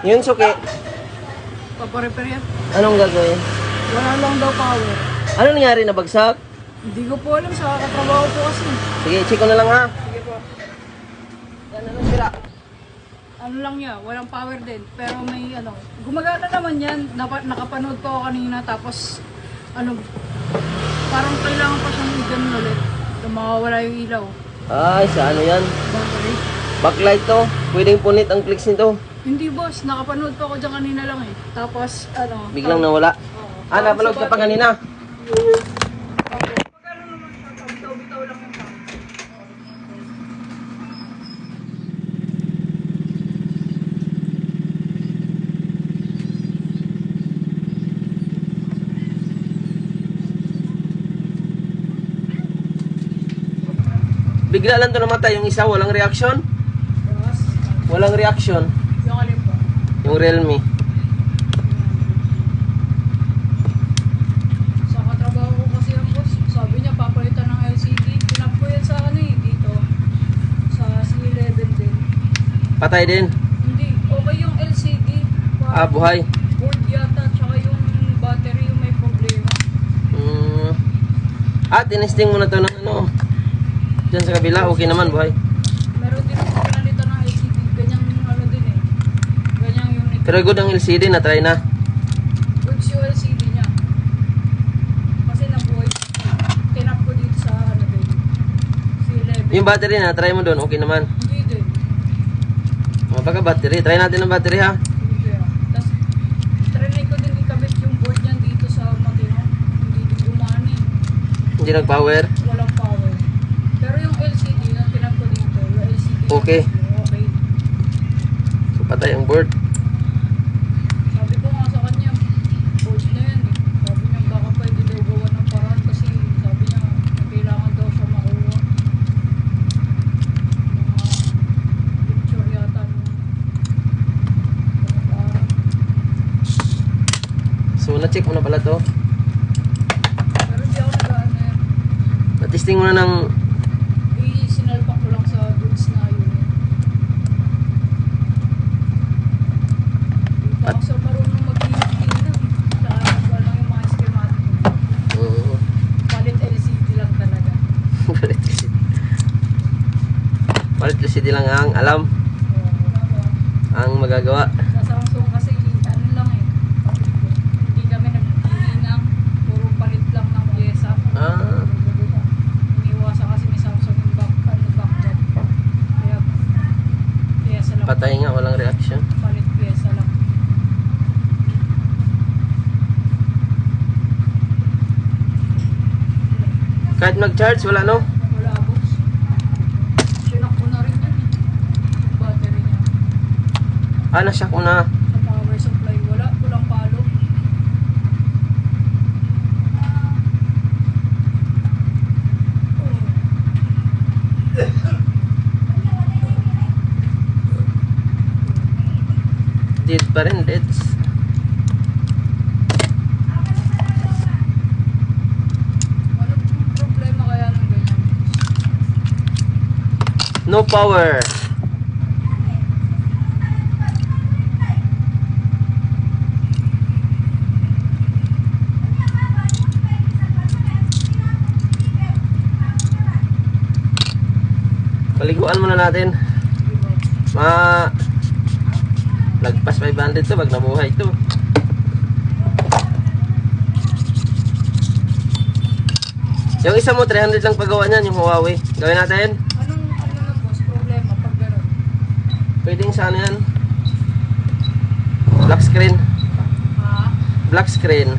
Yun, suki. Paparepair yan. Anong gagawin? Wala lang daw power. Ano nangyari, nabagsak? Hindi ko po alam sa katrabaho po kasi. Sige, check ko na lang ha. Sige po. Yan, ano sira? Ano lang niya, walang power din. Pero may ano, gumagana naman yan. Nakapanood po ako kanina tapos ano, parang kailangan pa siyang i-gun ulit. Mawawala yung ilaw. Ay, sa ano yan? Battery. Backlight to. Pwedeng punit ang clicks nito. Hindi boss, nakapanood po ako dyan kanina lang eh. Tapos ano. Biglang nawala. Oo. Ah, napanood ka pa kanina. Magkano naman siya? Bitaw-bitaw lang yung power. Bigla lang to namatay. Yung isa, walang reaction. Boss, Walang reaction. yung alin po? Yung Realme. Sa katrabaho ko kasi ang boss, sabi niya papalitan ng LCD. Pinap ko yan sa ano eh, dito. Sa C11 din. Patay din. Hindi, okay yung LCD. Ah, buhay. Board yata, tsaka yung battery yung may problema. Tinesting mo na to ng ano. Diyan sa kabila, okay naman, buhay. Meron din ako pinalitan ng LCD. Ganyang ano din eh. Ganyang unit. Pero good ang LCD, na-try na. Goods yung LCD niya. Kasi nabuhay. Tinap ko dito sa ano din. C11. Yung battery na, try mo doon, okay naman. Hindi din. Baka battery, try natin ang battery ha. Hindi ah. Tapos, trinay ko din ikabit yung board niyan dito sa Matino. Hindi din gumani. Hindi nag-power. Walang power. Pero yung LCD na tinap ko dito, yung LCD. Okay. Okay. So, patay ang board. Sabi ko nga sa kanya, board na yan eh. Sabi niya baka pwede daw gawa ng paraan kasi sabi niya kailangan daw siya makuha. Mga picture yata nung parang. So, na-check mo na pala to. Pero hindi ako nagaan na yan. Na-testing mo na ng... Sinalpak ko lang sa goods na unit. Hindi pa ako sa marunong mag-iinag. Saka wala yung mga schematic. Palit LCD lang talaga. Palit kasi. Palit kasi di lang ang alam, ang magagawa. Sa Samsung kasi ano lang eh. Hindi kami nag-iinang. Puro palit lang ng pyesa. Ah, Iniwasa kasi may Samsung yung backdrop. Kaya pyesa lang. patay nga, walang reaction. Palit pyesa lang. Kahit mag-charge, wala no? Wala box. Sinak ko na rin yan eh. Yung battery niya. Ah, na-shock mo na. Sa power supply wala. Walang palo. Dead pa rin, deads. Ano yung problema kaya ng ganyan? No power. Paliguan muna natin. Lagpas 500 to pag nabuhay to. Yung isa mo 300 lang paggawa niyan, yung Huawei. Gawin natin. Anong ano na boss problema pag gano'n? Pwedeng sa ano yan? Black screen. Ha? Black screen.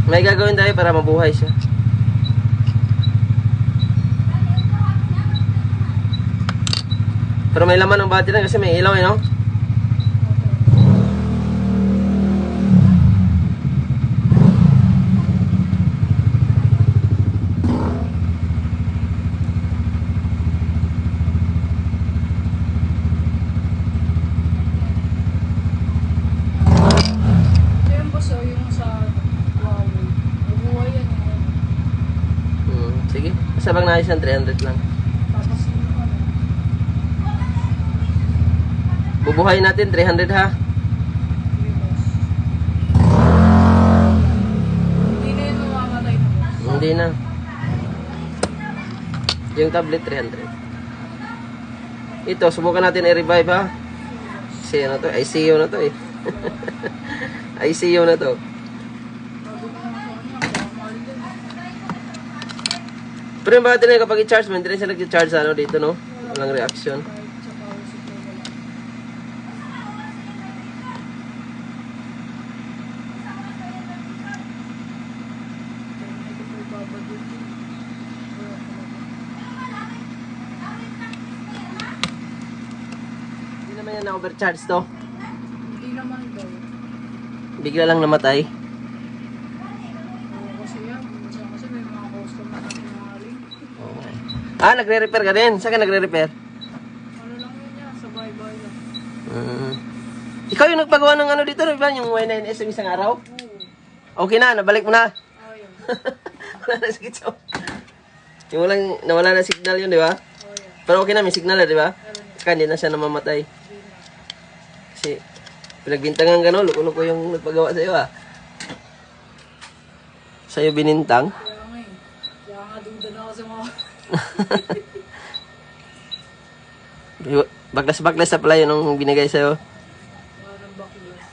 May gagawin tayo para mabuhay siya. Pero may laman ng battery kasi may ilaw eh, no? Ito yung boss oh, yung sa Huawei. Nabuhay yan eh. Sige. Basta pag naayos yan, 300 lang. Tapos yung ano, Bubuhay natin 300 ha. Hindi na yun mamamatay na, boss. Hindi na. Yung tablet 300. Ito, subukan natin i-revive ha. Kasi ano to, ICU na to eh. ICU na to. Sabi ko nga sa kanya, baka mahal din. Pero yung battery kapag i-charge mo, hindi rin siya nag-charge sa ano dito, no? Walang reaction. Kahit sa power supply wala. Kaya ito po ibabagay din. Wala talaga. Hindi naman yan na-overcharge to. Hindi naman daw. Bigla lang namatay. Oo, kasi yan. Minsan kasi may mga customer natin na haling. Ah, nagre-repair ka din? Saan ka nagre-repair? Ano lang yun yan, sa bye-bye lang. Ikaw yung nagpagawa ng ano dito, diba? Yung Y9S yung isang araw? Oo. Okay na, nabalik mo na. Ayun. Wala na sakit sa... Yung walang, nawala na signal yun, di ba? Oh, yan. Pero okay na, may signal na, di ba? Meron na. Saka hindi na siya namamatay. Hindi na. Kasi, pinagbintangan ka no, luko-luko yung nagpagawa sa'yo, ah. Sa'yo binintang. Kaya nga eh. Kaya nga duda na ako sa mga... Baklas-baklas na pala yun ang binigay sa'yo. Parang baklas.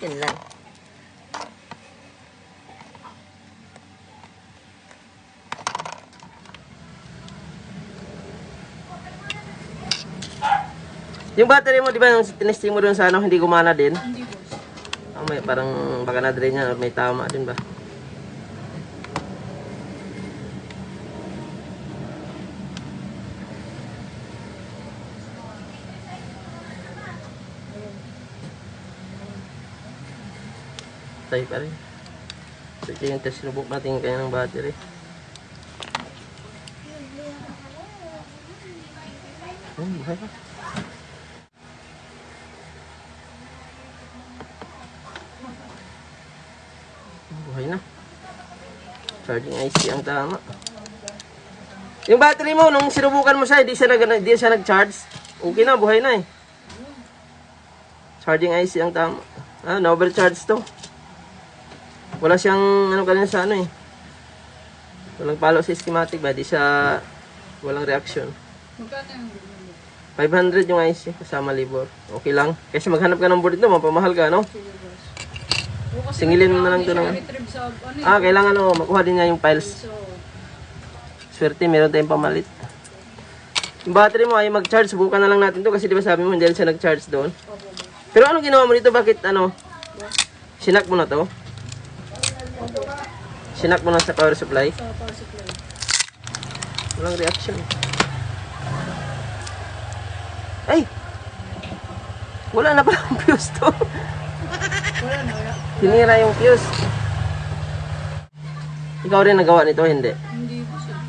Yun lang. Yung battery mo, di ba, yung tinesting mo dun sa ano, hindi gumana din? Hindi boss. Ah, may, parang baka na-drain niya, may tama din ba? Tayo pa rin. So, ito yung test sinubok natin kanya ng battery. Buhay pa. Buhay na. Charging IC ang tama. Yung battery mo, nung sinubukan mo siya, di siya nag-charge. Okay na, buhay na eh. Charging IC ang tama. Ah, na-overcharge to. Wala siyang, ano kanina sa ano eh. Walang palo sa schematic ba? Di siya, walang reaction. Magkano yung ganyan? 500 yung IC, kasama libor. Okay lang. Kasi maghanap ka ng board ito, mapamahal ka, no? Sige boss. Oo, kasi Singilin mo na lang kailangan to di ng... siya retrieve sa ano eh. Ah, kailangan ano, makuha din niya yung files. So, Swerte, meron tayong pamalit. Yung battery mo ay mag-charge. Subukan na lang natin to kasi di ba sabi mo hindi siya nag-charge doon. opo boss. Pero ano ginawa mo dito? Bakit ano? Boss. Sinak mo na to? Opo. Sinak mo na sa power supply? Sa power supply. Walang reaction. Ay! Wala na palang fuse to. Wala na, wala. Sinira yung fuse. Ikaw rin nagawa nito, hindi? Hindi boss eh.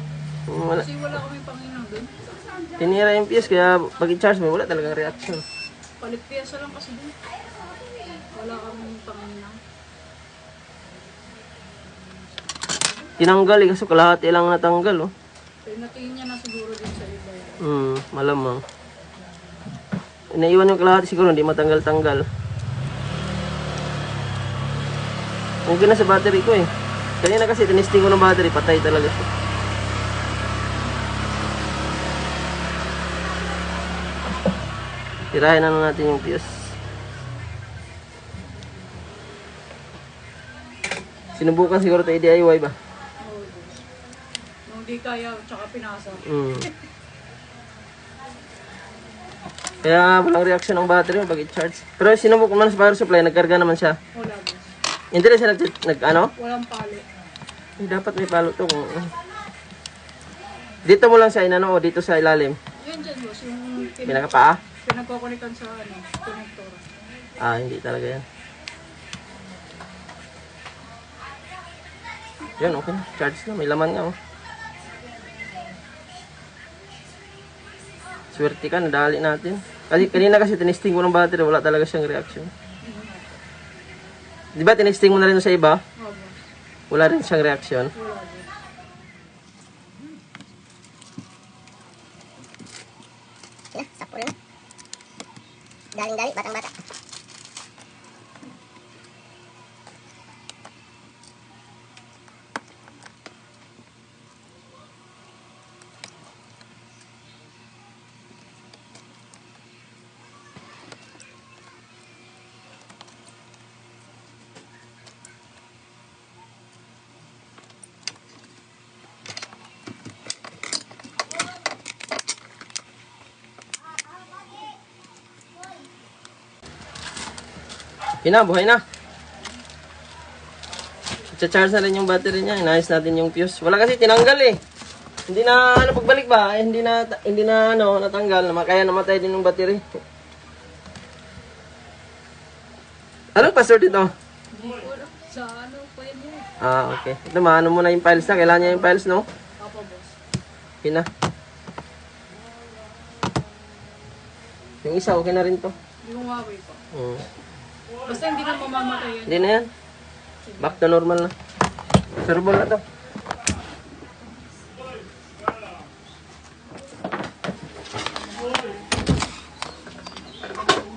Wala. Kasi wala kami panginang doon. Tinira yung fuse kaya pag i-charge mo, wala talagang reaction. Palit piyesa lang kasi doon. Wala kami panginang. Tinanggal eh, kaso kalahati lang natanggal oh. Pero natingin niya na siguro din sa iba yun. Malamang. Naiwan yung kalahati siguro, hindi matanggal-tanggal. Okay na sa battery ko eh. Kanina kasi tinisting ko ng battery, patay talaga siya. Tirahin na lang natin yung fuse. Sinubukan siguro ito i-DIY ba? Oo boss. Nung di kaya, tsaka pinasa. Kaya walang reaction ng battery pag i-charge. Pero sinubok naman sa power supply, nagkarga naman siya. Wala boss. Hindi rin siya ano? Walang pali. Dapat may palo to kung Dito mo lang siya inano o dito sa ilalim. Yun dyan, boss. Yung Pinakapaa? pinagkukunikan sa connector. Ah, hindi talaga yan. Yan, okay na. Charge na. May laman nga, oh. Swerte ka, nadali natin. Kasi kanina kasi tinesting ko ng battery, wala talaga siyang reaction. Di ba tinesting mo na rin sa iba? Oo, boss. Wala rin siyang reaction. Wala, boss. Ya, sakto na. Galing-galing, batang-bata. Yun na, buhay na. Cha-charge na rin yung battery niya. Inayos natin yung fuse. Wala kasi tinanggal eh. Hindi na, ano, pagbalik ba? Eh, hindi na, ano, natanggal. Kaya namatay din yung battery. Anong password ito? Sa ano po yun yun? Ah, okay. Ito, maano mo na yung files na. Kailangan niya yung files, no? Papa, boss. Yun na. Yung isa, okay na rin to. Yung Huawei po. Hmm. Basta hindi na mamamatay yun. Hindi na yan. Back to normal na. Servo na to.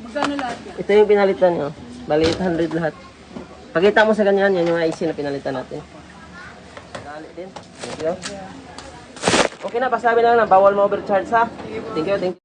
Magkano lahat yan? Ito yung pinalitan nyo. Bali 800 lahat. Pakita mo sa ganyan, yan yung IC na pinalitan natin. Dali din. Thank you. Okay na, pasabi na lang na bawal ma-overcharge ha. Thank you, thank you.